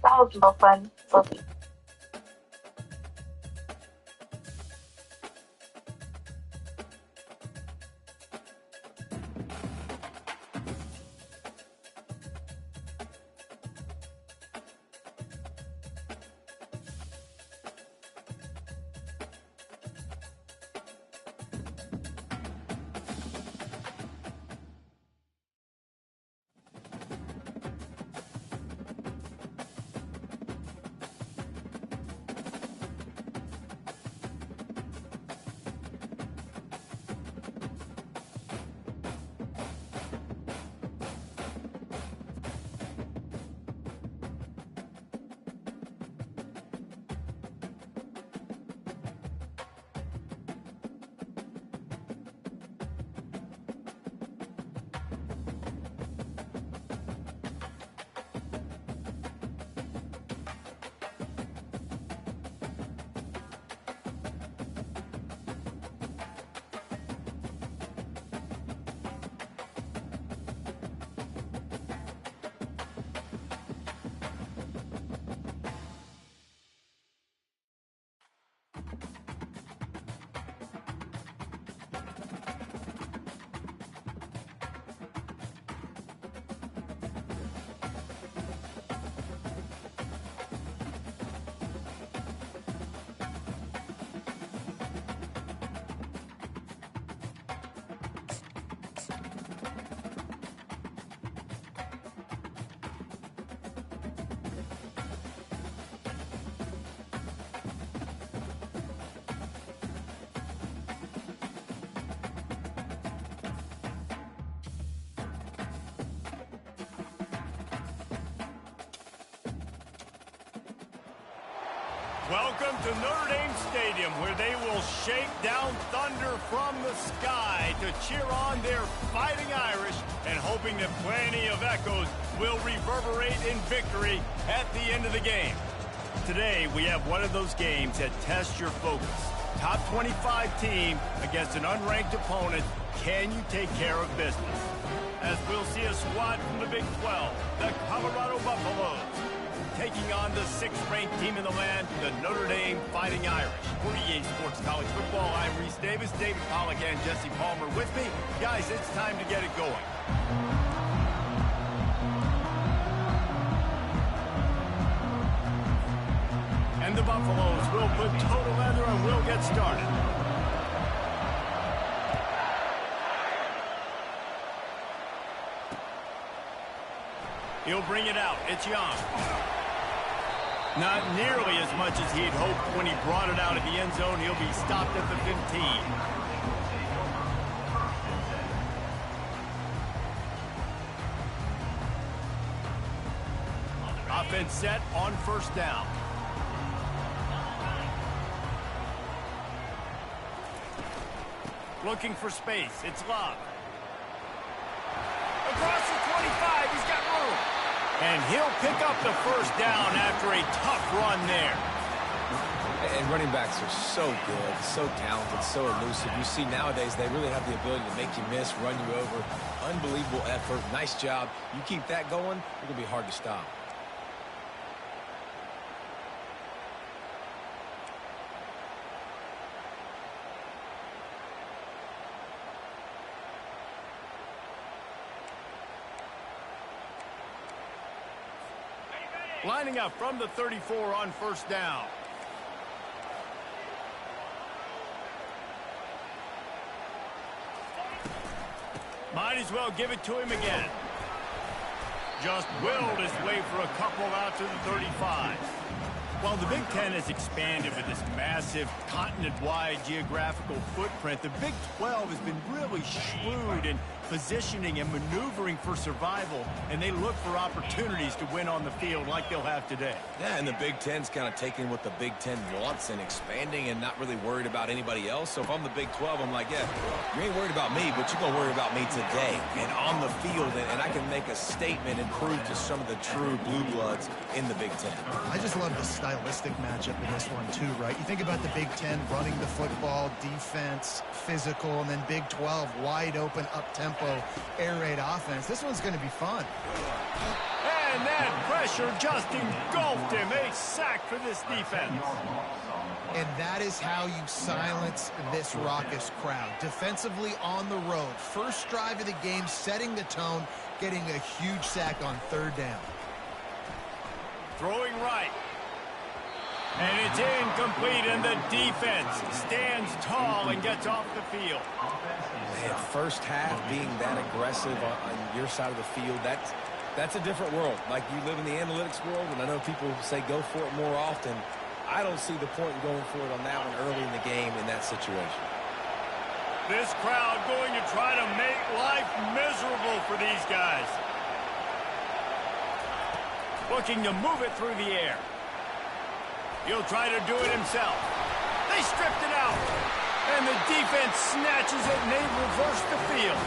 That was no fun. Bye. Welcome to Notre Dame Stadium, where they will shake down thunder from the sky to cheer on their Fighting Irish, and hoping that plenty of echoes will reverberate in victory at the end of the game. Today, we have one of those games that tests your focus. Top 25 team against an unranked opponent. Can you take care of business? As we'll see a squad from the Big 12, the Colorado Buffaloes, taking on the 6th-ranked team in the land, the Notre Dame Fighting Irish. For EA Sports College Football, I'm Reese Davis, David Pollack, and Jesse Palmer with me. Guys, it's time to get it going. And the Buffaloes will put total leather and will get started. He'll bring it out. It's Young. Not nearly as much as he'd hoped when he brought it out of the end zone. He'll be stopped at the 15. Offense set on first down. Looking for space. It's Love. Across the 25. He's got room. And he'll pick up the first down after a tough run there. And running backs are so good, so talented, so elusive. You see nowadays they really have the ability to make you miss, run you over. Unbelievable effort. Nice job. You keep that going, it's going to be hard to stop. Lining up from the 34 on first down. Might as well give it to him again. Just willed his way for a couple out to the 35. Well, the Big Ten has expanded with this massive continent-wide geographical footprint. The Big 12 has been really shrewd in positioning and maneuvering for survival, and they look for opportunities to win on the field like they'll have today. Yeah, and the Big Ten's kind of taking what the Big Ten wants and expanding and not really worried about anybody else. So if I'm the Big 12, I'm like, yeah, you ain't worried about me, but you're going to worry about me today and on the field, and I can make a statement and prove to some of the true blue bloods in the Big Ten. I just love the stylistic matchup in this one too, right? You think about the Big Ten running the football, defense, physical, and then Big 12 wide open, up-tempo, air raid offense. This one's going to be fun. And that pressure just engulfed him. A sack for this defense. And that is how you silence this raucous crowd. Defensively on the road. First drive of the game, setting the tone, getting a huge sack on third down. Throwing right. And it's incomplete, and the defense stands tall and gets off the field. Man, first half being that aggressive on your side of the field, that's a different world. Like, you live in the analytics world, and I know people say go for it more often. I don't see the point in going for it on that one early in the game in that situation. This crowd going to try to make life miserable for these guys. Looking to move it through the air. He'll try to do it himself. They stripped it out. And the defense snatches it, and they reverse the field.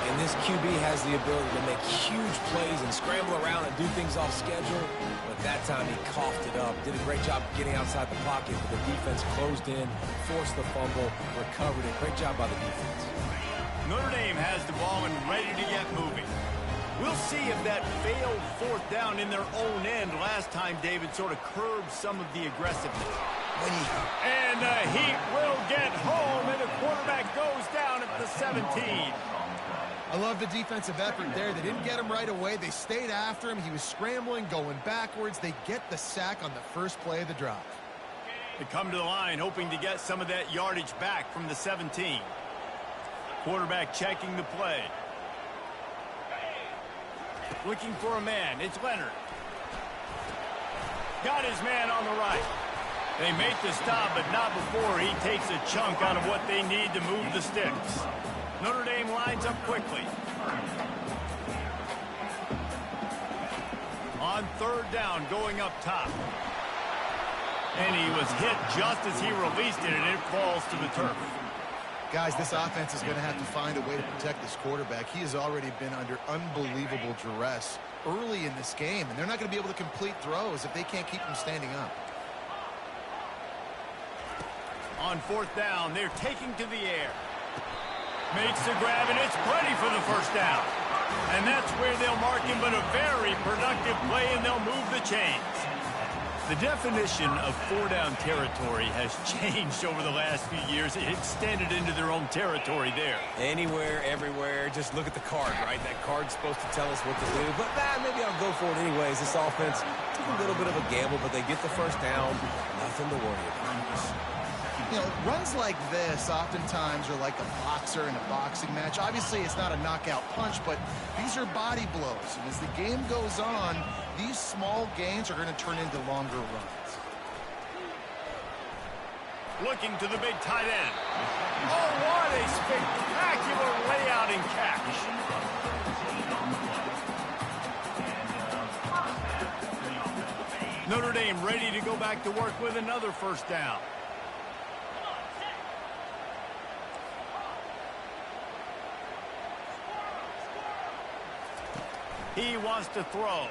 And this QB has the ability to make huge plays and scramble around and do things off schedule. But that time he coughed it up. Did a great job getting outside the pocket. But the defense closed in, forced the fumble, recovered it. Great job by the defense. Notre Dame has the ball and ready to get moving. We'll see if that failed fourth down in their own end last time David sort of curbed some of the aggressiveness. And the Heat will get home, and the quarterback goes down at the 17. I love the defensive effort there. They didn't get him right away. They stayed after him. He was scrambling, going backwards. They get the sack on the first play of the drive. They come to the line hoping to get some of that yardage back from the 17. Quarterback checking the play. Looking for a man. It's Leonard. Got his man on the right. They make the stop, but not before he takes a chunk out of what they need to move the sticks. Notre Dame lines up quickly. On third down, going up top. And he was hit just as he released it, and it falls to the turf. Guys, this offense is going to have to find a way to protect this quarterback. He has already been under unbelievable duress early in this game, and they're not going to be able to complete throws if they can't keep him standing up. On fourth down, they're taking to the air. Makes the grab, and it's plenty for the first down. And that's where they'll mark him, but a very productive play, and they'll move the chains. The definition of four-down territory has changed over the last few years. It extended into their own territory there. Anywhere, everywhere, just look at the card, right? That card's supposed to tell us what to do. But, maybe I'll go for it anyways. This offense took a little bit of a gamble, but they get the first down. Nothing to worry about. You know, runs like this oftentimes are like a boxer in a boxing match. Obviously, it's not a knockout punch, but these are body blows. And as the game goes on, these small gains are going to turn into longer runs. Looking to the big tight end. Oh, what a spectacular layout and catch. Notre Dame ready to go back to work with another first down. He wants to throw.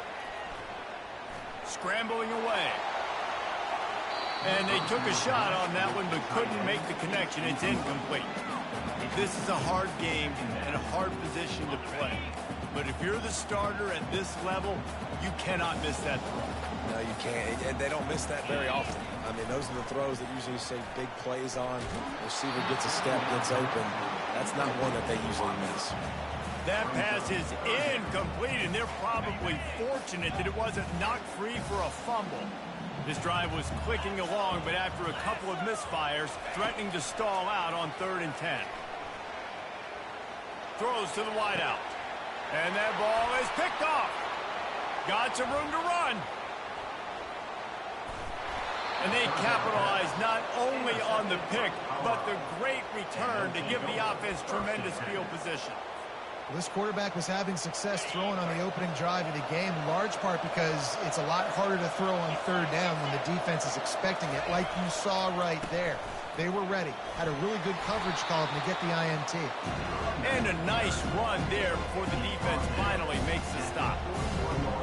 Scrambling away. And they took a shot on that one but couldn't make the connection. It's incomplete. This is a hard game and a hard position to play. But if you're the starter at this level, you cannot miss that throw. No, you can't. And they don't miss that very often. I mean, those are the throws that usually say big plays on. Receiver gets a step, gets open. That's not one that they usually miss. That pass is incomplete, and they're probably fortunate that it wasn't knocked free for a fumble. This drive was clicking along, but after a couple of misfires, threatening to stall out on 3rd and 10. Throws to the wideout. And that ball is picked off. Got some room to run. And they capitalize not only on the pick, but the great return to give the offense tremendous field position. This quarterback was having success throwing on the opening drive of the game, in large part because it's a lot harder to throw on 3rd down when the defense is expecting it, like you saw right there. They were ready, had a really good coverage call to get the INT. And a nice run there before the defense finally makes the stop.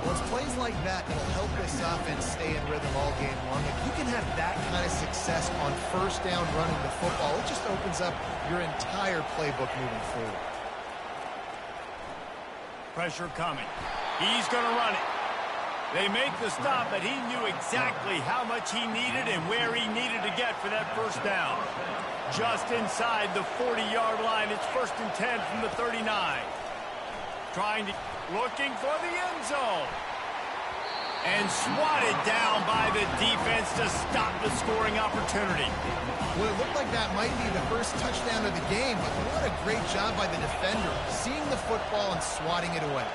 Well, it's plays like that that'll help this offense stay in rhythm all game long. If you can have that kind of success on first down running the football, it just opens up your entire playbook moving forward. Pressure coming. He's going to run it. They make the stop, but he knew exactly how much he needed and where he needed to get for that first down. Just inside the 40-yard line, it's 1st and 10 from the 39. Looking for the end zone. And swatted down by the defense to stop the scoring opportunity. Well, it looked like that might be the first touchdown of the game, but what a great job by the defender, seeing the football and swatting it away.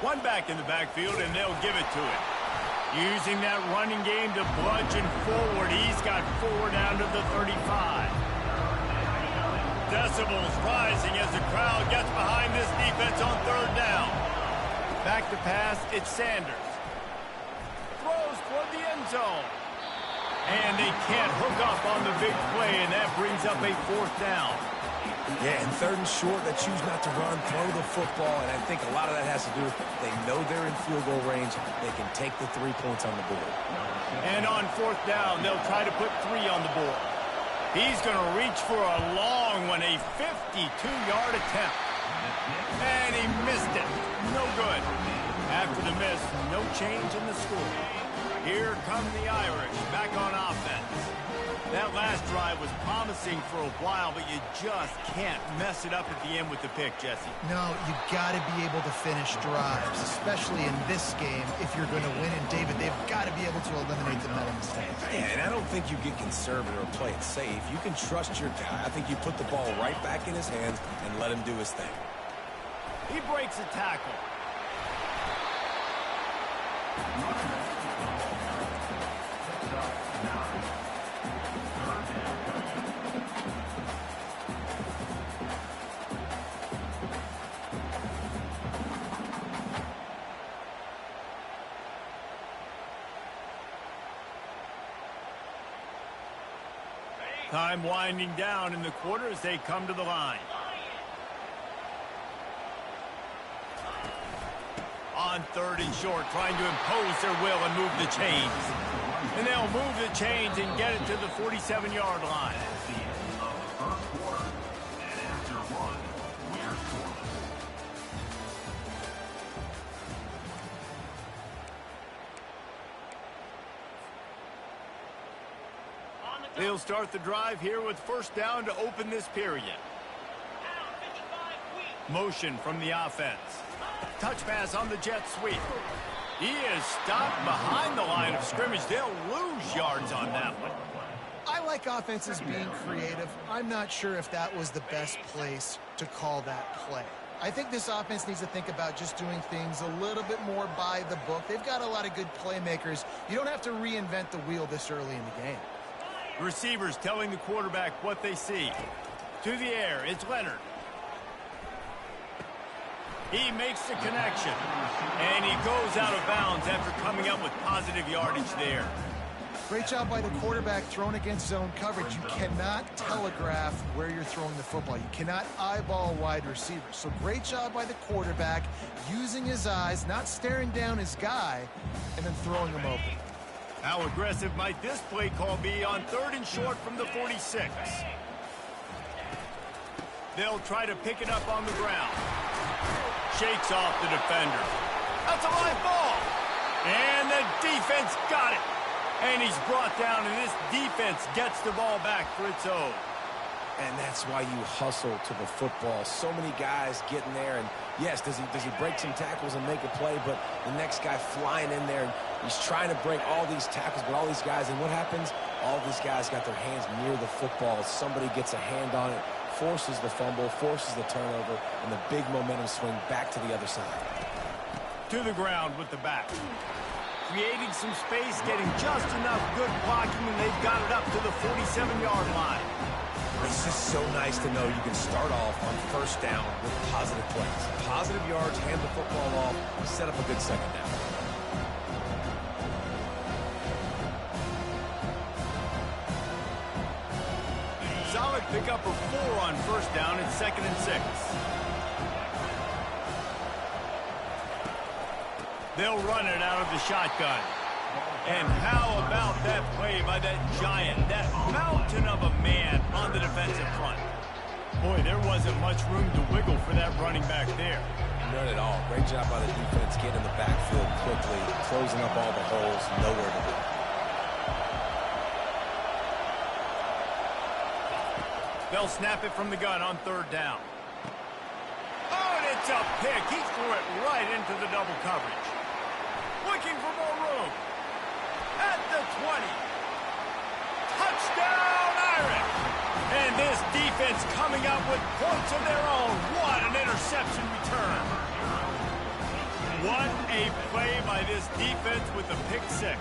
One back in the backfield, and they'll give it to it. Using that running game to bludgeon forward, he's got 4 down to the 35. Decibels rising as the crowd gets behind this defense on 3rd down. Back to pass, it's Sanders. Throws toward the end zone. And they can't hook up on the big play, and that brings up a 4th down. Yeah, and 3rd and short, they choose not to run, throw the football, and I think a lot of that has to do with they know they're in field goal range. They can take the 3 points on the board. And on 4th down, they'll try to put 3 on the board. He's going to reach for a long one, a 52-yard attempt. And he missed it. No good. After the miss, no change in the score. Here come the Irish back on offense. That last drive was promising for a while, but you just can't mess it up at the end with the pick, Jesse. No, you got to be able to finish drives, especially in this game. If you're going to win, and David, they've got to be able to eliminate the mental mistakes. Yeah, and I don't think you get conservative or play it safe. You can trust your guy. I think you put the ball right back in his hands and let him do his thing. He breaks a tackle. Time winding down in the quarter as they come to the line. On 3rd and short, trying to impose their will and move the chains. And they'll move the chains and get it to the 47-yard line. They'll start the drive here with 1st down to open this period. Motion from the offense. Touch pass on the jet sweep. He is stopped behind the line of scrimmage. They'll lose yards on that one. I like offenses being creative. I'm not sure if that was the best place to call that play. I think this offense needs to think about just doing things a little bit more by the book. They've got a lot of good playmakers. You don't have to reinvent the wheel this early in the game. Receivers telling the quarterback what they see. To the air, it's Leonard. He makes the connection. And he goes out of bounds after coming up with positive yardage there. Great job by the quarterback throwing against zone coverage. You cannot telegraph where you're throwing the football. You cannot eyeball wide receivers. So great job by the quarterback using his eyes, not staring down his guy, and then throwing him open. How aggressive might this play call be on 3rd and short from the 46? They'll try to pick it up on the ground. Shakes off the defender. That's a live ball. And the defense got it. And he's brought down, and this defense gets the ball back for its own. And that's why you hustle to the football. So many guys getting there, and yes, does he break some tackles and make a play, but the next guy flying in there, and he's trying to break all these tackles, but all these guys, and what happens? All these guys got their hands near the football. Somebody gets a hand on it, forces the fumble, forces the turnover, and the big momentum swing back to the other side. To the ground with the back. Creating some space, getting just enough good blocking, and they've got it up to the 47-yard line. It's just so nice to know you can start off on 1st down with positive plays. Positive yards, hand the football off, set up a good 2nd down. Solid pickup of 4 on 1st down and 2nd and 6. They'll run it out of the shotgun. And how about that play by that giant, that mountain of a man on the defensive front? Boy, there wasn't much room to wiggle for that running back there. None at all. Great job by the defense getting in the backfield quickly, closing up all the holes, nowhere to go. They'll snap it from the gun on third down. Oh, and it's a pick. He threw it right into the double coverage. Looking for more room. At the 20. Touchdown, Irish. And this defense coming up with points of their own. What an interception return. What a play by this defense with the pick six.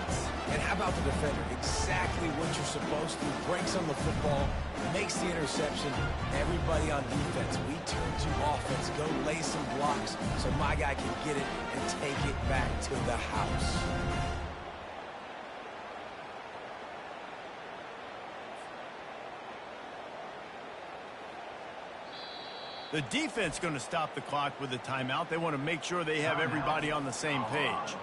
And how about the defender? Exactly what you're supposed to. Breaks on the football, makes the interception. Everybody on defense, we turn to offense. Go lay some blocks so my guy can get it and take it back to the house. The defense going to stop the clock with a timeout. They want to make sure they have everybody on the same page.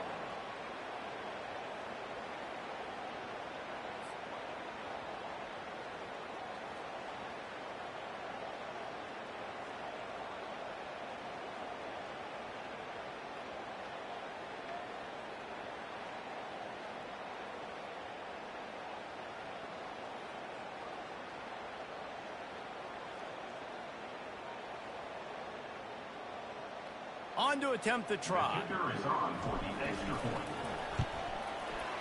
On to attempt the try.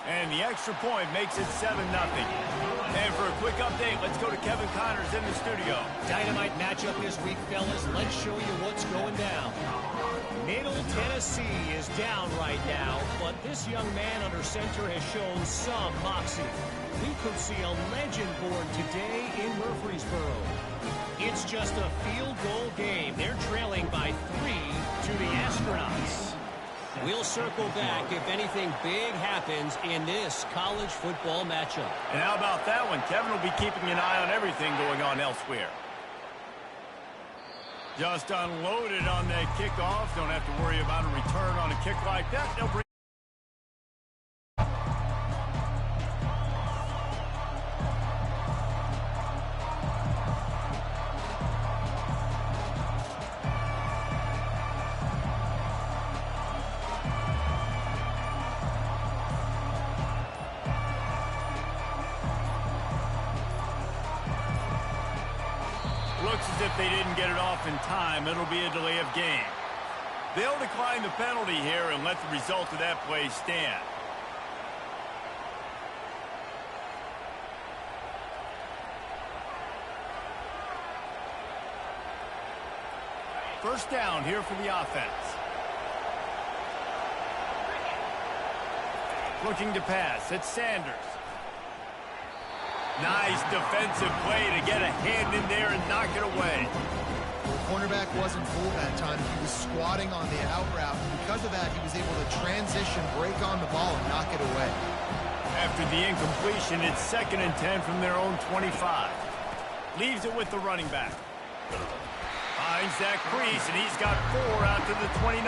And the extra point makes it 7-0. And for a quick update, let's go to Kevin Connors in the studio. Dynamite matchup this week, fellas. Let's show you what's going down. Middle Tennessee is down right now, but this young man under center has shown some moxie. We could see a legend born today in Murfreesboro. It's just a field goal game. They're trailing by 3 to the Astronauts. We'll circle back if anything big happens in this college football matchup. And how about that one? Kevin will be keeping an eye on everything going on elsewhere. Just unloaded on that kickoff. Don't have to worry about a return on a kick like that. They'll bring as if they didn't get it off in time. It'll be a delay of game. They'll decline the penalty here and let the result of that play stand. First down here for the offense. Looking to pass. It's Sanders. Nice defensive play to get a hand in there and knock it away. The cornerback wasn't fooled that time. He was squatting on the out route. Because of that, he was able to transition, break on the ball, and knock it away. After the incompletion, it's 2nd and 10 from their own 25. Leaves it with the running back. Finds that crease, and he's got 4 out to the 29.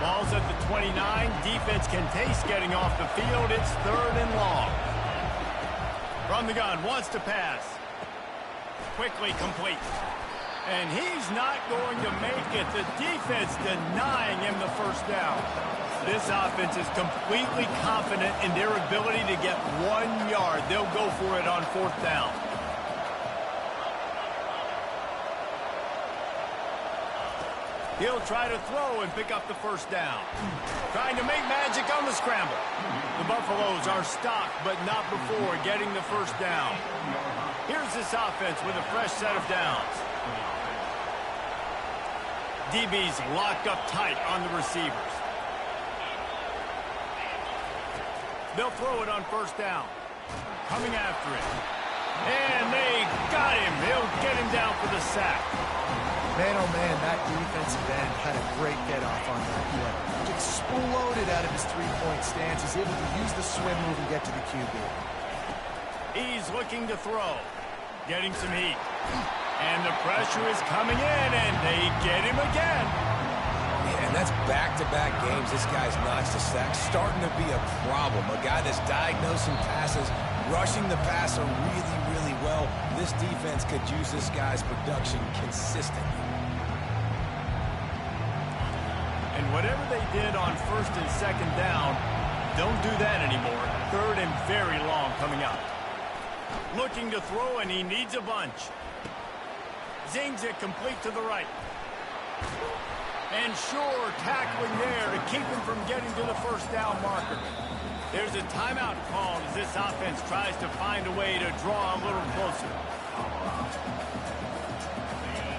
Ball's at the 29. Defense can taste getting off the field. It's 3rd and long. From the gun, wants to pass. Quickly complete. And he's not going to make it. The defense denying him the first down. This offense is completely confident in their ability to get 1 yard. They'll go for it on 4th down. He'll try to throw and pick up the first down. Trying to make magic on the scramble. The Buffaloes are stopped, but not before getting the first down. Here's this offense with a fresh set of downs. DB's locked up tight on the receivers. They'll throw it on first down. Coming after it. And they got him. They'll get him down for the sack. Man, oh man, that defensive end had a great get-off on that play. Exploded out of his three-point stance. He's able to use the swim move and get to the QB. He's looking to throw. Getting some heat. And the pressure is coming in, and they get him again. And That's back-to-back games. This guy's notched a sack, starting to be a problem. A guy that's diagnosing passes, rushing the passer really, really well. This defense could use this guy's production consistently. And whatever they did on first and second down, don't do that anymore. Third and very long coming up. Looking to throw, and he needs a bunch. Zings it complete to the right. And sure, tackling there to keep him from getting to the first down marker. There's a timeout called as this offense tries to find a way to draw a little closer.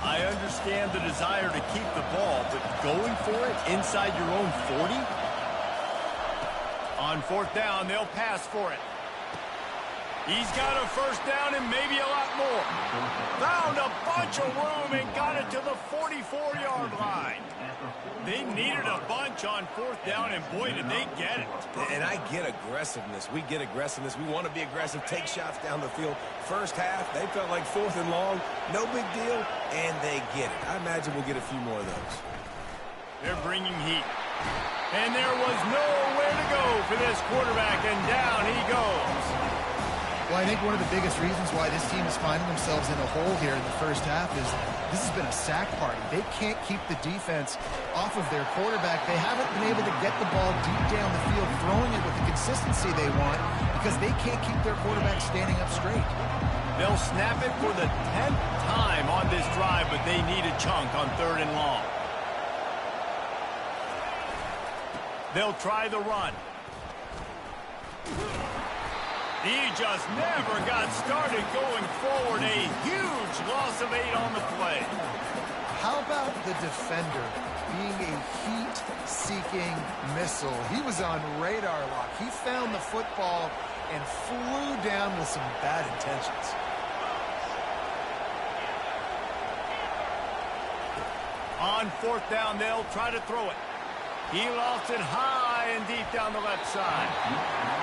I understand the desire to keep the ball, but going for it inside your own 40? On fourth down, they'll pass for it. He's got a first down and maybe a lot more. Found a bunch of room and got it to the 44-yard line. They needed a bunch on fourth down, and boy, did they get it. And I get aggressiveness. We get aggressiveness. We want to be aggressive, take shots down the field. First half, they felt like fourth and long. No big deal, and they get it. I imagine we'll get a few more of those. They're bringing heat. And there was nowhere to go for this quarterback, and down he goes. Well, I think one of the biggest reasons why this team is finding themselves in a hole here in the first half is this has been a sack party. They can't keep the defense off of their quarterback. They haven't been able to get the ball deep down the field, throwing it with the consistency they want because they can't keep their quarterback standing up straight. They'll snap it for the 10th time on this drive, but they need a chunk on third and long. They'll try the run. He just never got started going forward. A huge loss of 8 on the play. How about the defender being a heat-seeking missile? He was on radar lock. He found the football and flew down with some bad intentions. On fourth down, they'll try to throw it. He lost it high and deep down the left side.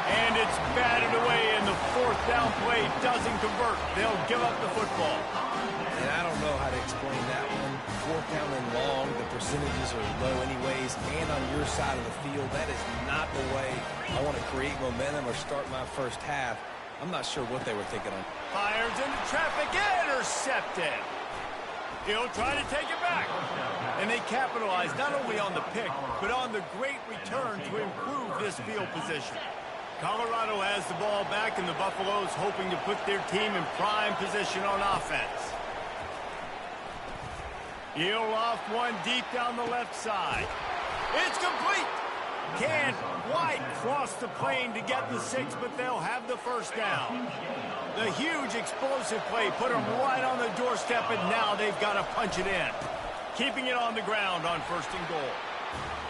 And it's batted away, and the fourth down play doesn't convert. They'll give up the football. And I don't know how to explain that one. Fourth down and long, the percentages are low anyways. And on your side of the field, that is not the way I want to create momentum or start my first half. I'm not sure what they were thinking on. Fires into traffic, intercepted. He'll try to take it back. And they capitalize not only on the pick, but on the great return to improve this field position. Colorado has the ball back, and the Buffaloes hoping to put their team in prime position on offense. He'll loft one deep down the left side. It's complete. Can't quite cross the plane to get the 6, but they'll have the first down. The huge explosive play put them right on the doorstep, and now they've got to punch it in. Keeping it on the ground on first and goal.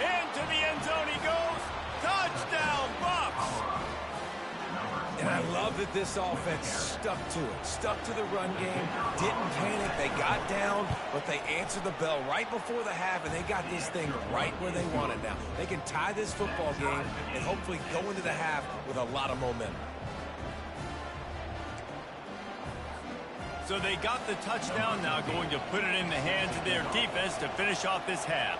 Into the end zone he goes. Touchdown, Bucs! And I love that this offense stuck to it. Stuck to the run game. Didn't panic. They got down, but they answered the bell right before the half, and they got this thing right where they want it now. They can tie this football game and hopefully go into the half with a lot of momentum. So they got the touchdown, now going to put it in the hands of their defense to finish off this half.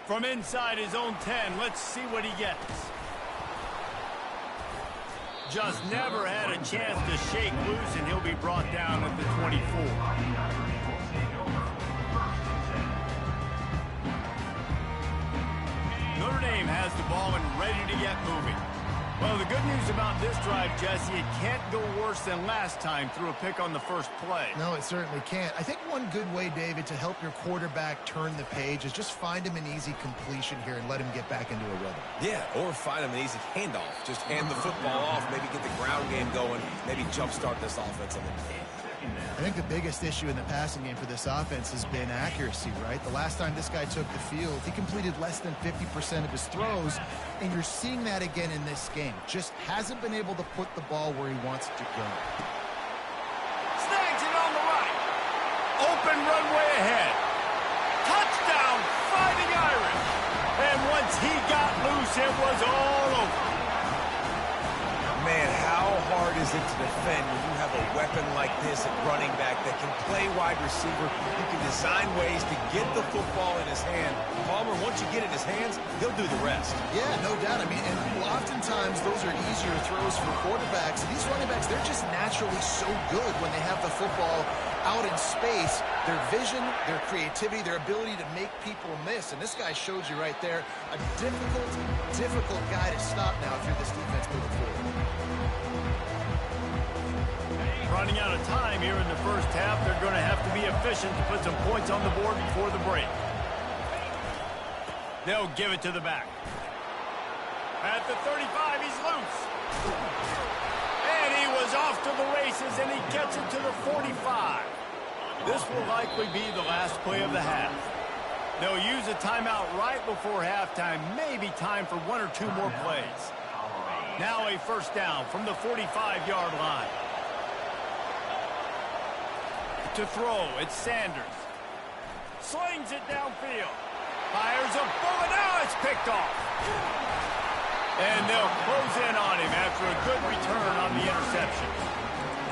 From inside his own 10, let's see what he gets. Just never had a chance to shake loose, and he'll be brought down at the 24. Notre Dame has the ball and ready to get moving. Well, the good news about this drive, Jesse, it can't go worse than last time through a pick on the first play. No, it certainly can't. I think one good way, David, to help your quarterback turn the page is just find him an easy completion here and let him get back into a rhythm. Yeah, or find him an easy handoff. Just hand the football off, maybe get the ground game going, maybe jumpstart this offense on the game. I think the biggest issue in the passing game for this offense has been accuracy, right? The last time this guy took the field, he completed less than 50% of his throws, and you're seeing that again in this game. Just hasn't been able to put the ball where he wants it to go. Snags it on the right. Open runway ahead. Touchdown, Fighting Irish. And once he got loose, it was all over. Man, how hard is it to defend when you have a weapon like this at running back that can play wide receiver? You can design ways to get the football in his hand. Palmer, once you get it in his hands, he'll do the rest. Yeah, no doubt. I mean, and oftentimes those are easier throws for quarterbacks. These running backs, they're just naturally so good when they have the football out in space. Their vision, their creativity, their ability to make people miss. And this guy showed you right there a difficult guy to stop now if you're this defense moving forward. Running out of time here in the first half. They're going to have to be efficient to put some points on the board before the break. They'll give it to the back. At the 35, he's loose. And he was off to the races, and he gets it to the 45. This will likely be the last play of the half. They'll use a timeout right before halftime. Maybe time for one or two more plays. Now a first down from the 45-yard line. To throw, it's Sanders. Slings it downfield. Fires a bullet. Now it's picked off. And they'll close in on him after a good return on the interception.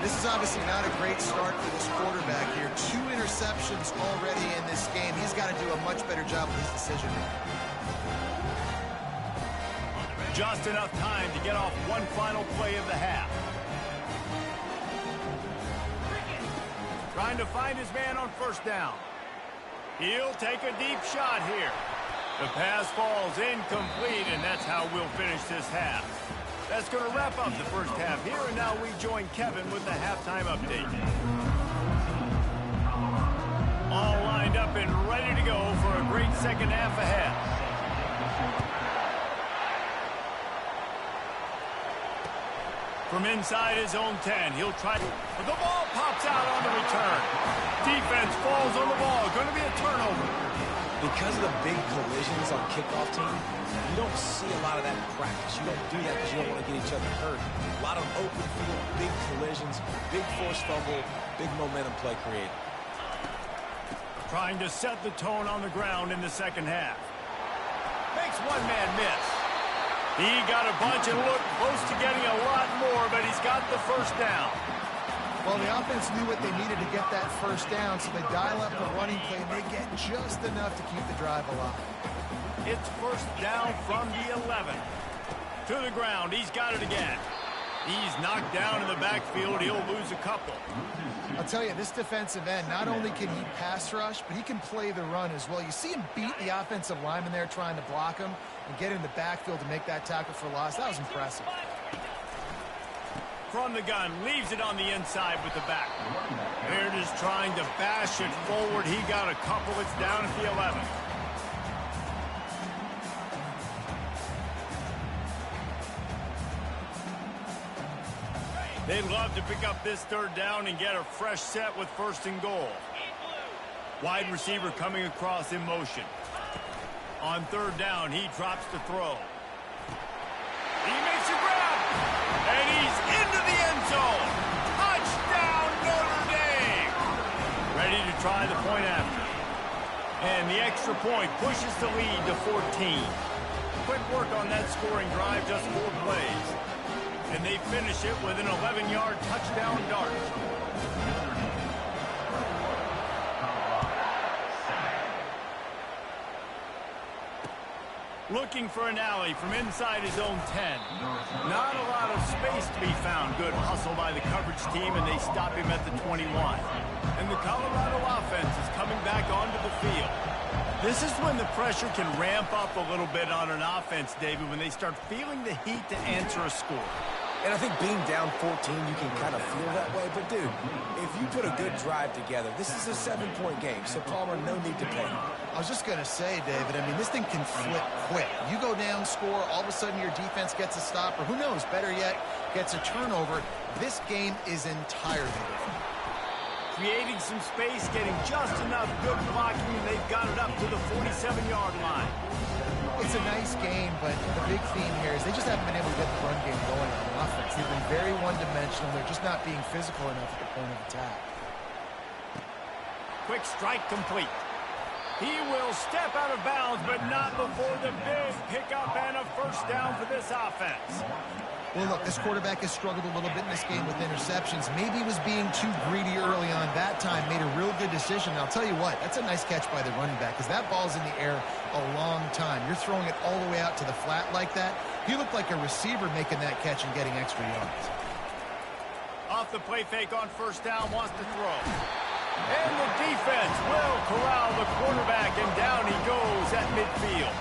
This is obviously not a great start for this quarterback here. 2 interceptions already in this game. He's got to do a much better job with his decision-making. Just enough time to get off one final play of the half. Trying to find his man on first down. He'll take a deep shot here. The pass falls incomplete, and that's how we'll finish this half. That's going to wrap up the first half here, and now we join Kevin with the halftime update. All lined up and ready to go for a great second half ahead. From inside his own 10, he'll try to... But the ball pops out on the return. Defense falls on the ball. Going to be a turnover. Because of the big collisions on kickoff team, you don't see a lot of that in practice. You don't do that because you don't want to get each other hurt. A lot of open field, big collisions, big forced fumble, big momentum play created. Trying to set the tone on the ground in the second half. Makes one man miss. He got a bunch and looked close to getting a lot more, but he's got the first down. Well, the offense knew what they needed to get that first down, so they dial up the running play, and they get just enough to keep the drive alive. It's first down from the 11. To the ground, he's got it again. He's knocked down in the backfield. He'll lose a couple. I'll tell you, this defensive end, not only can he pass rush, but he can play the run as well. You see him beat the offensive lineman there trying to block him and get in the backfield to make that tackle for loss. That was impressive. From the gun, leaves it on the inside with the back. Baird is trying to bash it forward. He got a couple. It's down at the 11. They'd love to pick up this third down and get a fresh set with first and goal. Wide receiver coming across in motion. On third down, he drops the throw. He makes a grab, and he's into the end zone. Touchdown, Notre Dame. Ready to try the point after. And the extra point pushes the lead to 14. Quick work on that scoring drive, just 4 plays. And they finish it with an 11-yard touchdown dart. Looking for an alley from inside his own 10. Not a lot of space to be found. Good hustle by the coverage team, and they stop him at the 21. And the Colorado offense is coming back onto the field. This is when the pressure can ramp up a little bit on an offense, David, when they start feeling the heat to answer a score. And I think being down 14, you can kind of feel that way. But, dude, if you put a good drive together, this is a 7-point game, so Palmer, no need to panic. I was just going to say, David, I mean, this thing can flip quick. You go down, score, all of a sudden your defense gets a stop, or who knows, better yet, gets a turnover. This game is entirely different. Creating some space, getting just enough good blocking, and they've got it up to the 47-yard line. It's a nice game, but the big theme here is they just haven't been able to get the run game going on offense. They've been very one-dimensional. They're just not being physical enough at the point of attack. Quick strike complete. He will step out of bounds, but not before the big pickup and a first first down for this offense. Well, look, this quarterback has struggled a little bit in this game with interceptions. Maybe he was being too greedy early on. That time made a real good decision. And I'll tell you what, that's a nice catch by the running back because that ball's in the air a long time. You're throwing it all the way out to the flat like that. He looked like a receiver making that catch and getting extra yards. Off the play fake on first down, wants to throw. And the defense will corral the quarterback, and down he goes at midfield.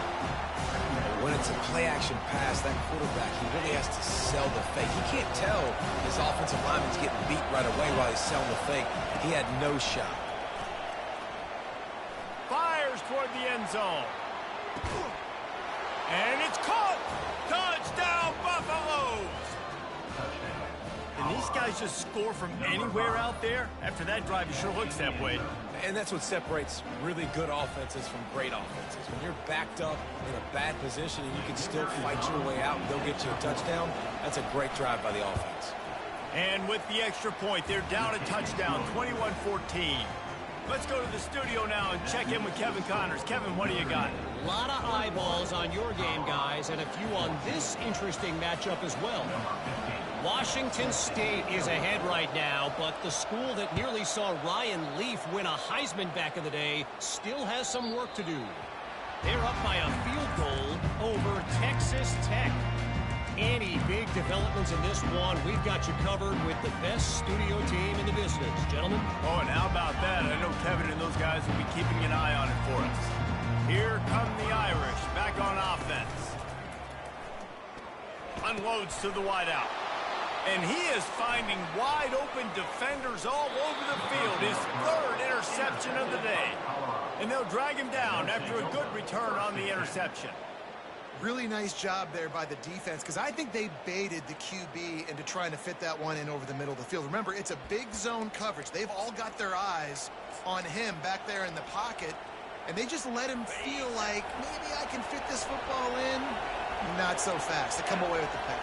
When it's a play-action pass, that quarterback, he really has to sell the fake. He can't tell his offensive lineman's getting beat right away while he's selling the fake. He had no shot. Fires toward the end zone. And it's caught. Touchdown, Buffaloes. Can these guys just score from anywhere out there? After that drive, it sure looks that way. And that's what separates really good offenses from great offenses. When you're backed up in a bad position and you can still fight your way out and they'll get you a touchdown, that's a great drive by the offense. And with the extra point, they're down a touchdown, 21-14. Let's go to the studio now and check in with Kevin Connors. Kevin, what do you got? A lot of eyeballs on your game, guys, and a few on this interesting matchup as well. Washington State is ahead right now, but the school that nearly saw Ryan Leaf win a Heisman back in the day still has some work to do. They're up by a field goal over Texas Tech. Any big developments in this one, we've got you covered with the best studio team in the business. Gentlemen? Oh, and how about that? I know Kevin and those guys will be keeping an eye on it for us. Here come the Irish, back on offense. Unloads to the wideout. And he is finding wide-open defenders all over the field. His third interception of the day. And they'll drag him down after a good return on the interception. Really nice job there by the defense because I think they baited the QB into trying to fit that one in over the middle of the field. Remember, it's a big zone coverage. They've all got their eyes on him back there in the pocket, and they just let him feel like, maybe I can fit this football in. Not so fast. They come away with the pick.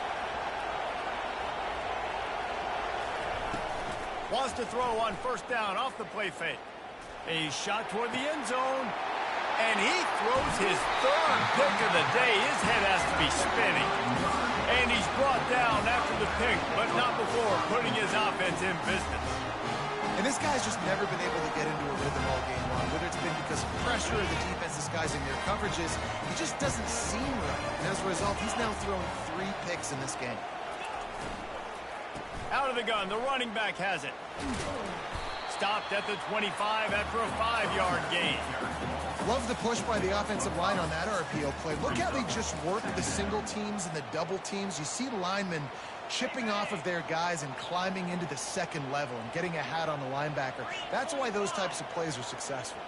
Wants to throw on first down off the play fake. A shot toward the end zone. And he throws his third pick of the day. His head has to be spinning. And he's brought down after the pick, but not before putting his offense in business. And this guy's just never been able to get into a rhythm all game long. Whether it's been because of pressure or the defense disguising their coverages, he just doesn't seem right. And as a result, he's now thrown 3 picks in this game. Out of the gun, the running back has it. Stopped at the 25 after a 5-yard gain. Love the push by the offensive line on that RPO play. Look how they just work the single teams and the double teams. You see linemen chipping off of their guys and climbing into the second level and getting a hat on the linebacker. That's why those types of plays are successful.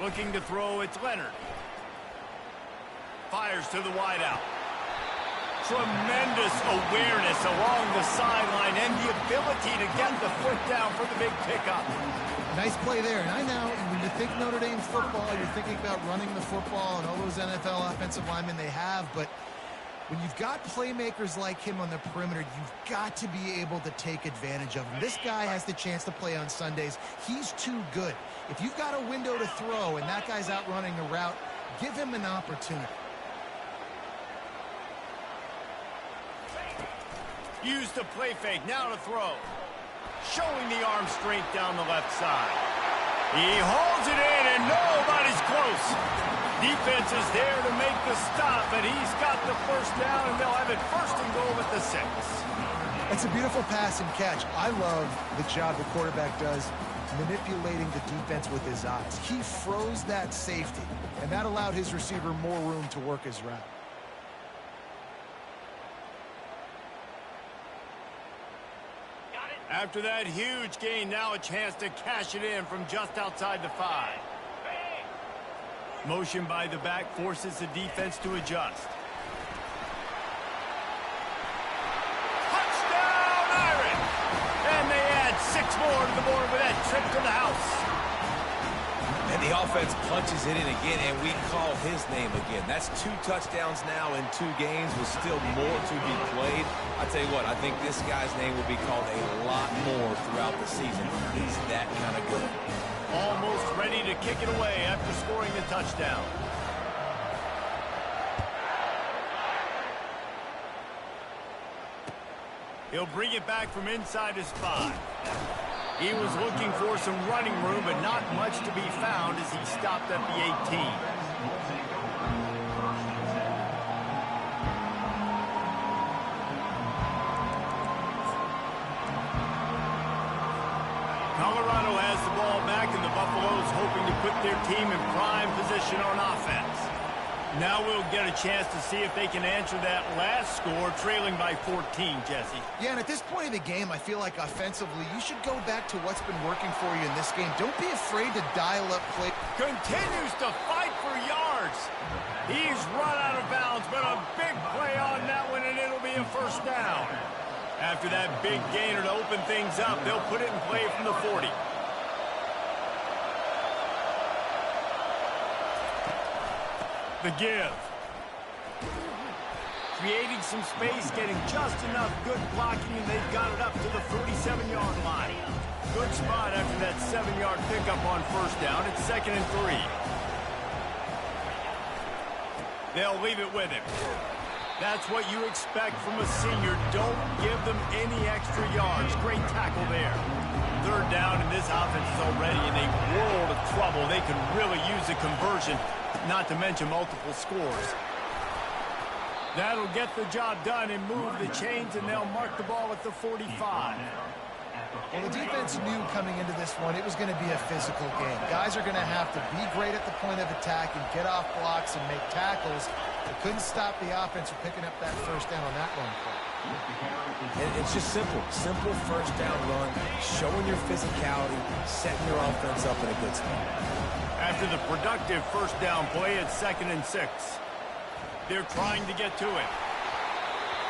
Looking to throw, it's Leonard. Fires to the wideout. Tremendous awareness along the sideline and the ability to get the foot down for the big pickup. Nice play there. And I know when you think Notre Dame football, you're thinking about running the football and all those NFL offensive linemen they have. But when you've got playmakers like him on the perimeter, you've got to be able to take advantage of him. This guy has the chance to play on Sundays. He's too good. If you've got a window to throw and that guy's out running a route, give him an opportunity. Use the play fake, now to throw. Showing the arm strength down the left side. He hauls it in and nobody's close. Defense is there to make the stop, but he's got the first down and they'll have it first and goal at the 6. It's a beautiful pass and catch. I love the job the quarterback does manipulating the defense with his eyes. He froze that safety, and that allowed his receiver more room to work his route. After that huge gain, now a chance to cash it in from just outside the 5. Motion by the back forces the defense to adjust. Touchdown, Irish! And they add 6 more to the board with that trip to the house. And the offense punches it in again, and we call his name again. That's 2 touchdowns now in 2 games with still more to be played. I tell you what, I think this guy's name will be called a lot more throughout the season. He's that kind of good. Almost ready to kick it away after scoring the touchdown. He'll bring it back from inside his 5. He was looking for some running room, but not much to be found as he stopped at the 18. Colorado has the ball back, and the Buffaloes hoping to put their team in prime position on offense. Now we'll get a chance to see if they can answer that last score, trailing by 14, Jesse. Yeah, and at this point of the game, I feel like offensively, you should go back to what's been working for you in this game. Don't be afraid to dial up play. Continues to fight for yards. He's run out of bounds, but a big play on that one, and it'll be a first down. After that big gainer to open things up, they'll put it in play from the 40. The give. Creating some space, getting just enough good blocking, and they've got it up to the 47-yard line. Good spot after that 7-yard pickup on first down. It's 2nd and 3. They'll leave it with him. That's what you expect from a senior. Don't give them any extra yards. Great tackle there. 3rd down, and this offense is already in a world of trouble. They could really use a conversion, not to mention multiple scores. That'll get the job done and move the chains, and they'll mark the ball at the 45. Well, the defense knew coming into this one it was going to be a physical game. Guys are going to have to be great at the point of attack and get off blocks and make tackles. They couldn't stop the offense from picking up that first down on that run play. And it's just simple. Simple first down run, showing your physicality, setting your offense up in a good spot. After the productive first down play, it's 2nd and 6. They're trying to get to it.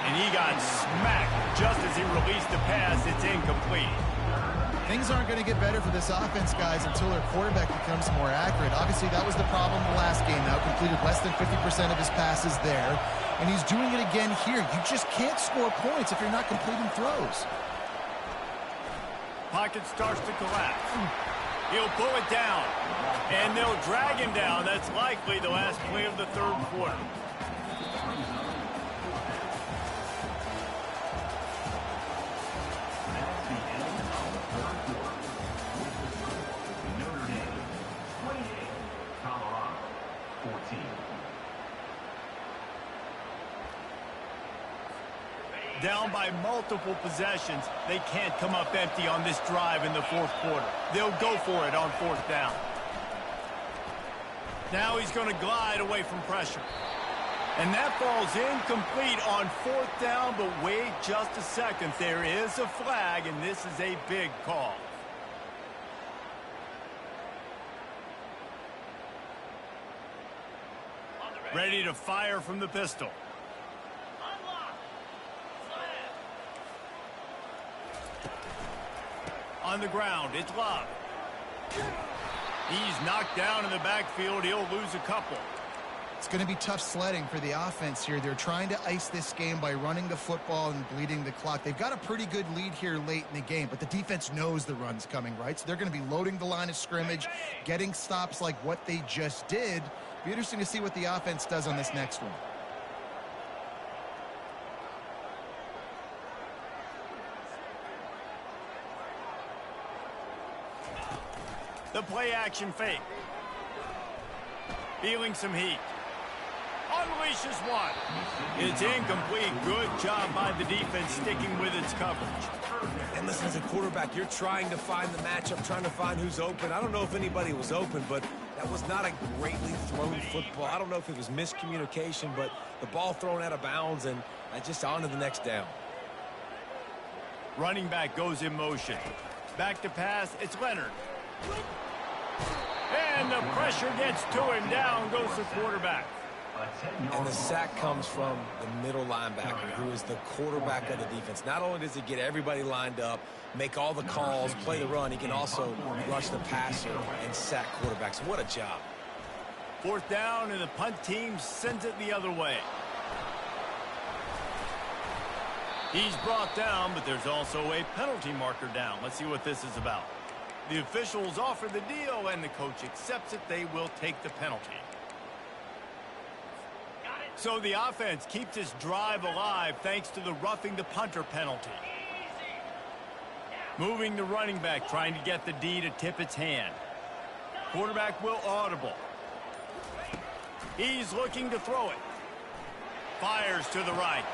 And he got smacked just as he released the pass. It's incomplete. Things aren't going to get better for this offense, guys, until their quarterback becomes more accurate. Obviously, that was the problem the last game now. Completed less than 50% of his passes there. And he's doing it again here. You just can't score points if you're not completing throws. Pocket starts to collapse. He'll pull it down. And they'll drag him down. That's likely the last play of the 3rd quarter. Down by multiple possessions. They can't come up empty on this drive in the 4th quarter. They'll go for it on 4th down. Now he's going to glide away from pressure. And that falls incomplete on 4th down, but wait just a second. There is a flag, and this is a big call. Ready to fire from the pistol. On the ground, it's Love. He's knocked down in the backfield. He'll lose a couple. It's going to be tough sledding for the offense here. They're trying to ice this game by running the football and bleeding the clock. They've got a pretty good lead here late in the game, but the defense knows the run's coming, right? So they're going to be loading the line of scrimmage, getting stops like what they just did. Be interesting to see what the offense does on this next one. The play action fake. Feeling some heat. Unleashes one. It's incomplete. Good job by the defense sticking with its coverage. And listen, as a quarterback, you're trying to find the matchup, trying to find who's open. I don't know if anybody was open, but that was not a greatly thrown football. I don't know if it was miscommunication, but the ball thrown out of bounds and just on to the next down. Running back goes in motion. Back to pass. It's Leonard. And the pressure gets to him. Down goes the quarterback. And the sack comes from the middle linebacker, who is the quarterback of the defense. Not only does he get everybody lined up, make all the calls, play the run, he can also rush the passer and sack quarterbacks. What a job. 4th down, and the punt team sends it the other way. He's brought down, but there's also a penalty marker down. Let's see what this is about. The officials offer the deal, and the coach accepts it. They will take the penalty. So the offense keeps its drive alive thanks to the roughing the punter penalty. Moving the running back, trying to get the D to tip its hand. Quarterback will audible. He's looking to throw it. Fires to the right.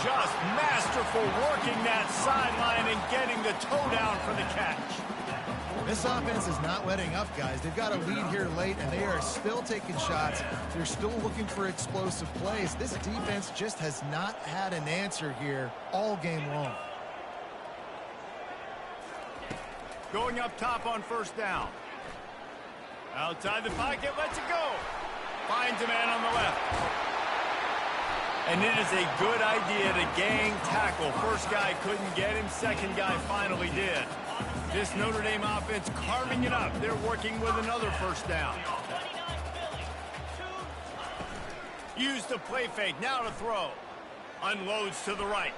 Just masterful working that sideline and getting the toe down for the catch. This offense is not letting up, guys. They've got a lead here late, and they are still taking shots. They're still looking for explosive plays. This defense just has not had an answer here all game long. Going up top on first down. Outside the pocket, lets it go. Finds a man on the left. And it is a good idea to gang tackle. First guy couldn't get him. Second guy finally did. This Notre Dame offense carving it up. They're working with another first down. Used the play fake. Now to throw. Unloads to the right.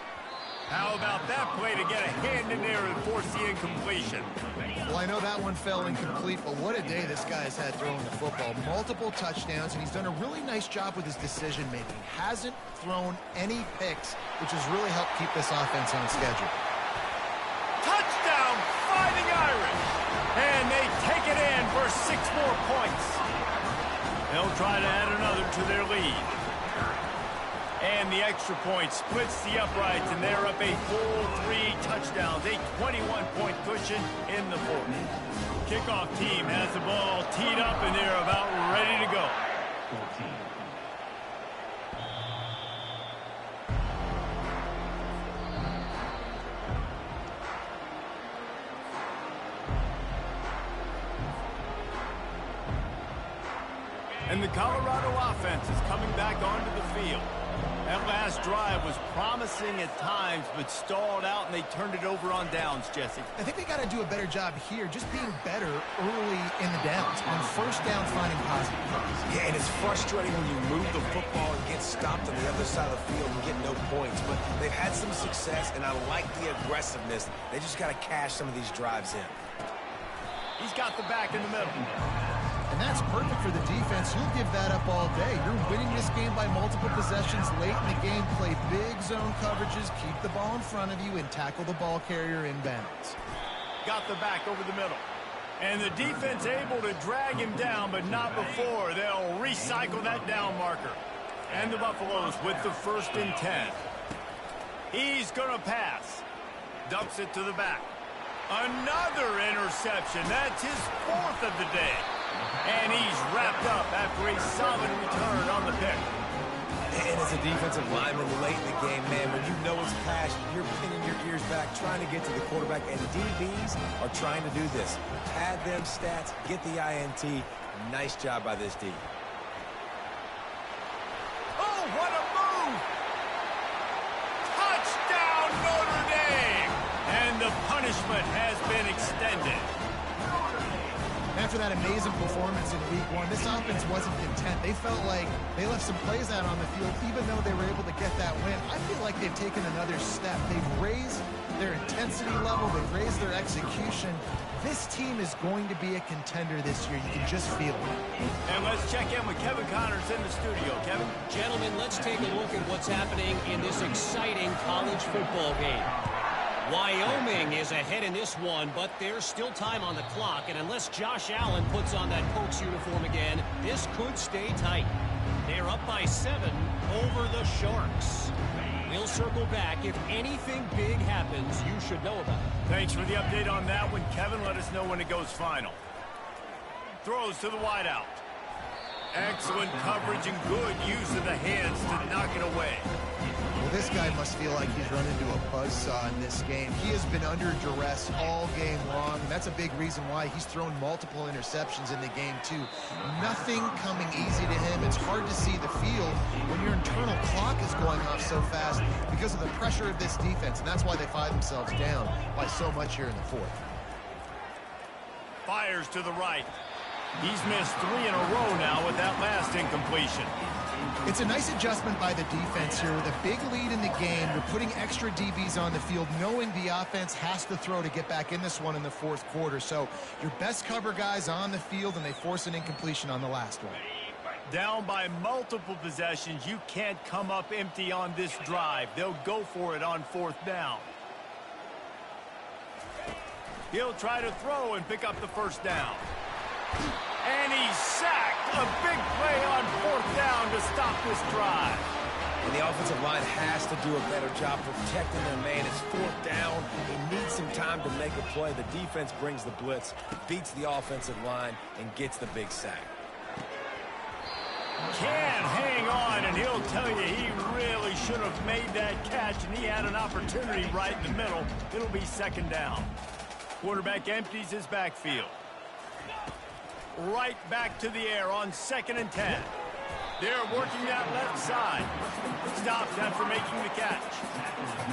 How about that play to get a hand in there and force the incompletion? Well, I know that one fell incomplete, but what a day this guy's had throwing the football. Multiple touchdowns, and he's done a really nice job with his decision-making. Hasn't thrown any picks, which has really helped keep this offense on schedule. Touchdown, Fighting Irish! And they take it in for 6 more points. They'll try to add another to their lead. And the extra point splits the uprights, and they're up a full 3 touchdowns, a 21-point cushion in the fourth. Kickoff team has the ball teed up, and they're about ready to go. 14. And the Colorado offense is coming back onto the field. That last drive was promising at times, but stalled out, and they turned it over on downs, Jesse. I think they got to do a better job here, just being better early in the downs. On first down, finding positive plays. Yeah, and it's frustrating when you move the football and get stopped on the other side of the field and get no points. But they've had some success, and I like the aggressiveness. They just got to cash some of these drives in. He's got the back in the middle. And that's perfect for the defense. You'll give that up all day. You're winning this game by multiple possessions late in the game. Play big zone coverages, keep the ball in front of you, and tackle the ball carrier inbounds. Got the back over the middle. And the defense able to drag him down, but not before. They'll recycle that down marker. And the Buffaloes with the 1st and 10. He's going to pass. Dumps it to the back. Another interception. That's his 4th of the day. And he's wrapped up after a solid return on the pick. And as a defensive lineman late in the game, man, when you know it's passion, you're pinning your ears back, trying to get to the quarterback, and DBs are trying to do this. Pad them stats, get the INT. Nice job by this D. Oh, what a move! Touchdown, Notre Dame! And the punishment has been extended. After that amazing performance in week 1, this offense wasn't content. They felt like they left some plays out on the field, even though they were able to get that win. I feel like they've taken another step. They've raised their intensity level. They've raised their execution. This team is going to be a contender this year. You can just feel it. And let's check in with Kevin Connors in the studio. Kevin? Gentlemen, let's take a look at what's happening in this exciting college football game. Wyoming is ahead in this one, but there's still time on the clock, and unless Josh Allen puts on that Pokes uniform again, this could stay tight. They're up by 7 over the Sharks. We'll circle back. If anything big happens, you should know about it. Thanks for the update on that one, Kevin. Let us know when it goes final. Throws to the wideout. Excellent coverage and good use of the hands to knock it away. Well, this guy must feel like he's run into a buzzsaw in this game. He has been under duress all game long, and that's a big reason why he's thrown multiple interceptions in the game, too. Nothing coming easy to him. It's hard to see the field when your internal clock is going off so fast because of the pressure of this defense, and that's why they find themselves down by so much here in the 4th. Fires to the right. He's missed 3 in a row now with that last incompletion. It's a nice adjustment by the defense here. With a big lead in the game, you're putting extra DBs on the field, knowing the offense has to throw to get back in this one in the 4th quarter. So your best cover guys on the field, and they force an incompletion on the last one. Down by multiple possessions, you can't come up empty on this drive. They'll go for it on 4th down. He'll try to throw and pick up the first down. And he's sacked. A big play on 4th down to stop this drive. And the offensive line has to do a better job protecting their man. It's 4th down. He needs some time to make a play. The defense brings the blitz, beats the offensive line, and gets the big sack. Can't hang on, and he'll tell you he really should have made that catch, and he had an opportunity right in the middle. It'll be 2nd down. Quarterback empties his backfield. Right back to the air on 2nd and 10. They're working that left side. Stopped after making the catch.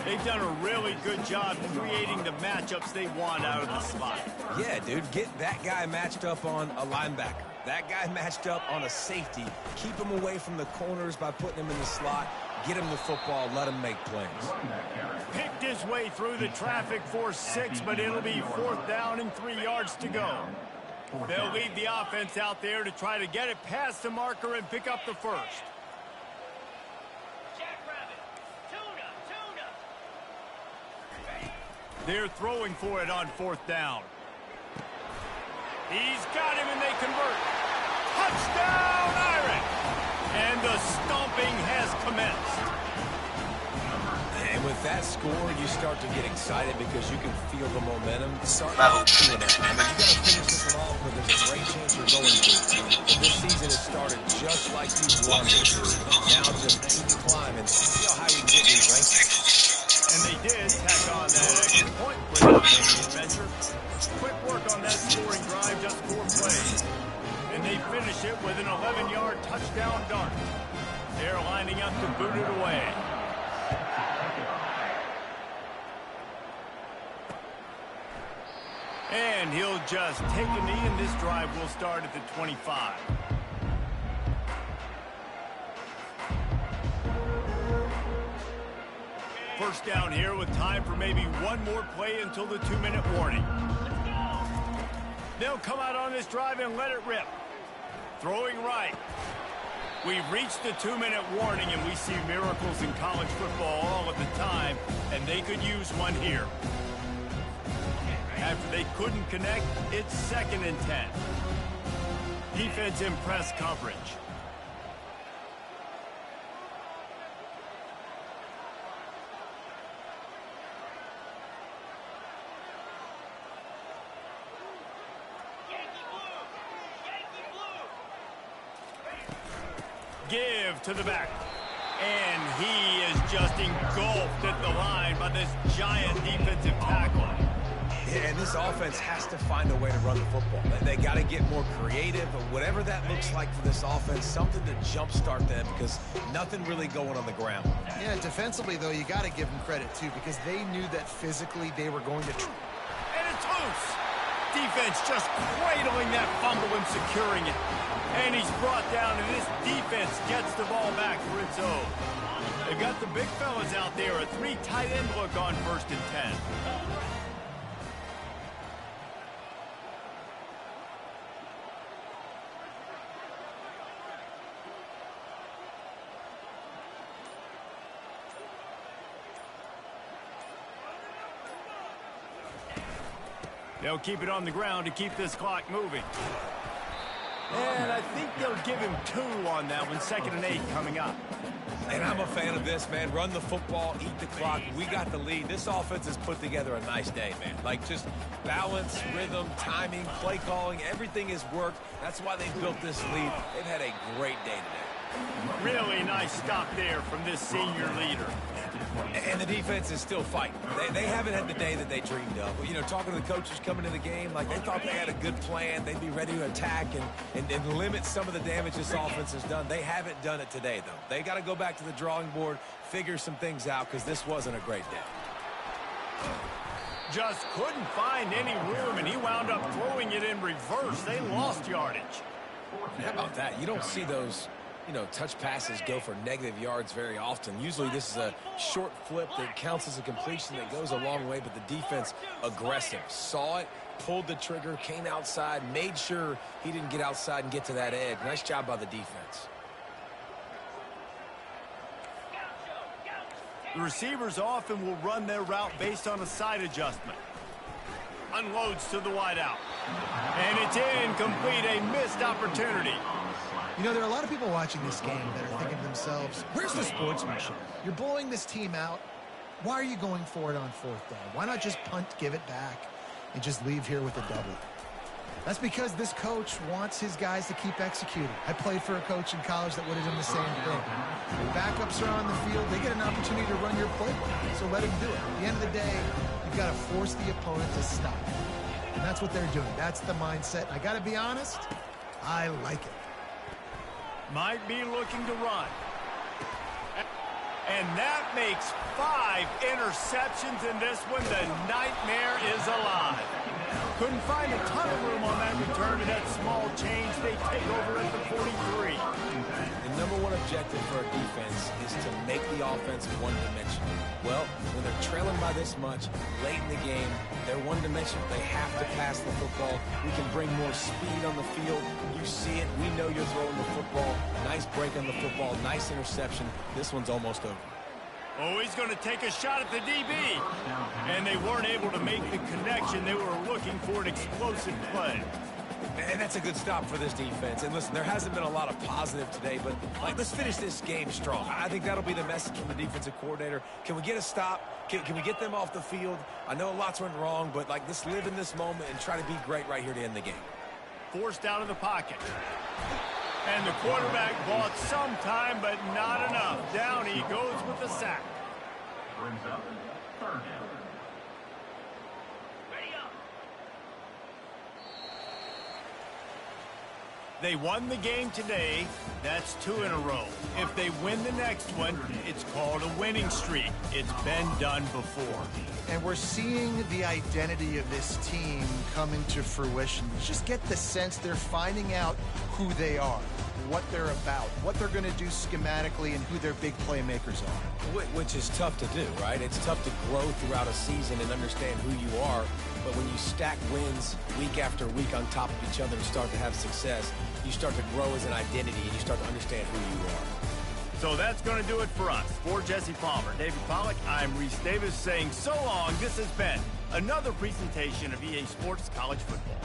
They've done a really good job creating the matchups they want out of the slot. Yeah, dude, get that guy matched up on a linebacker. That guy matched up on a safety. Keep him away from the corners by putting him in the slot. Get him the football. Let him make plays. Picked his way through the traffic for 6, but it'll be 4th down and 3 yards to go. They'll leave the offense out there to try to get it past the marker and pick up the first. They're throwing for it on 4th down. He's got him and they convert. Touchdown, Irish! And the stomping has commenced. And with that score, you start to get excited because you can feel the momentum starting to feel it. I mean, you got to finish this one off, but there's a great chance you're going to. But this season has started just like you wanted it to. Now just keep climbing. See how high you can get these rankings. And they did tack on that extra point for the adventure. Quick work on that scoring drive, just 4 plays. And they finish it with an 11-yard touchdown dart. They're lining up to boot it away. And he'll just take a knee, and this drive will start at the 25. First down here with time for maybe one more play until the 2-minute warning. They'll come out on this drive and let it rip. Throwing right. We've reached the 2-minute warning, and we see miracles in college football all of the time, and they could use one here. After they couldn't connect, it's 2nd and 10. Defense in press coverage. Give to the back. And he is just engulfed at the line by this giant defensive tackle. Yeah, and this offense has to find a way to run the football. They got to get more creative, but whatever that looks like for this offense, something to jumpstart them because nothing really going on the ground. Yeah, defensively, though, you got to give them credit, too, because they knew that physically they were going to... And it's loose. Defense just cradling that fumble and securing it. And he's brought down, and this defense gets the ball back for its own. They've got the big fellas out there, a 3 tight end look on 1st and 10. They'll keep it on the ground to keep this clock moving. And I think they'll give him 2 on that one, 2nd and 8 coming up. And I'm a fan of this, man. Run the football, eat the clock. We got the lead. This offense has put together a nice day, man. Like, just balance, rhythm, timing, play calling, everything has worked. That's why they built this lead. They've had a great day today. Really nice stop there from this senior leader. And the defense is still fighting. They haven't had the day that they dreamed of. But, you know, talking to the coaches coming into the game, like they thought they had a good plan. They'd be ready to attack and limit some of the damage this offense has done. They haven't done it today, though. They got to go back to the drawing board, figure some things out, because this wasn't a great day. Just couldn't find any room, and he wound up throwing it in reverse. They lost yardage. How about that? You don't see those, you know, touch passes go for negative yards very often. Usually this is a short flip that counts as a completion that goes a long way, but the defense aggressive. Saw it, pulled the trigger, came outside, made sure he didn't get outside and get to that edge. Nice job by the defense. The receivers often will run their route based on a side adjustment. unloads to the wideout. And it's incomplete, a missed opportunity. You know, there are a lot of people watching this game that are thinking to themselves, where's the sportsmanship? You're blowing this team out. Why are you going for it on fourth down? Why not just punt, give it back, and just leave here with a double? That's because this coach wants his guys to keep executing. I played for a coach in college that would have done the same thing. Your backups are on the field. They get an opportunity to run your playbook, so let them do it. At the end of the day, you've got to force the opponent to stop. And that's what they're doing. That's the mindset. And I got to be honest, I like it. Might be looking to run. And that makes 5 interceptions in this one. The nightmare is alive. Couldn't find a ton of room on that return to that small change. They take over at the 43. The number one objective for a defense is to make the offense one-dimensional. Well, when they're trailing by this much late in the game, they're one-dimensional. They have to pass the football. We can bring more speed on the field. You see it. We know you're throwing the football. Nice break on the football. Nice interception. This one's almost over. Oh, he's going to take a shot at the DB. And they weren't able to make the connection. They were looking for an explosive play. And that's a good stop for this defense. And listen, there hasn't been a lot of positive today, but let's finish this game strong. I think that'll be the message from the defensive coordinator. Can we get a stop? Can we get them off the field? I know lots went wrong, but let's live in this moment and try to be great right here to end the game. Forced out of the pocket. And the quarterback bought some time, but not enough. Down he goes with the sack. Brings up third down. They won the game today. That's 2 in a row. If they win the next one, it's called a winning streak. It's been done before. And we're seeing the identity of this team come into fruition. You just get the sense they're finding out who they are, what they're about, what they're going to do schematically, and who their big playmakers are. Which is tough to do, right? It's tough to grow throughout a season and understand who you are. But when you stack wins week after week on top of each other and start to have success, you start to grow as an identity and you start to understand who you are. So that's going to do it for us. For Jesse Palmer, David Pollack, I'm Reese Davis saying so long. This has been another presentation of EA Sports College Football.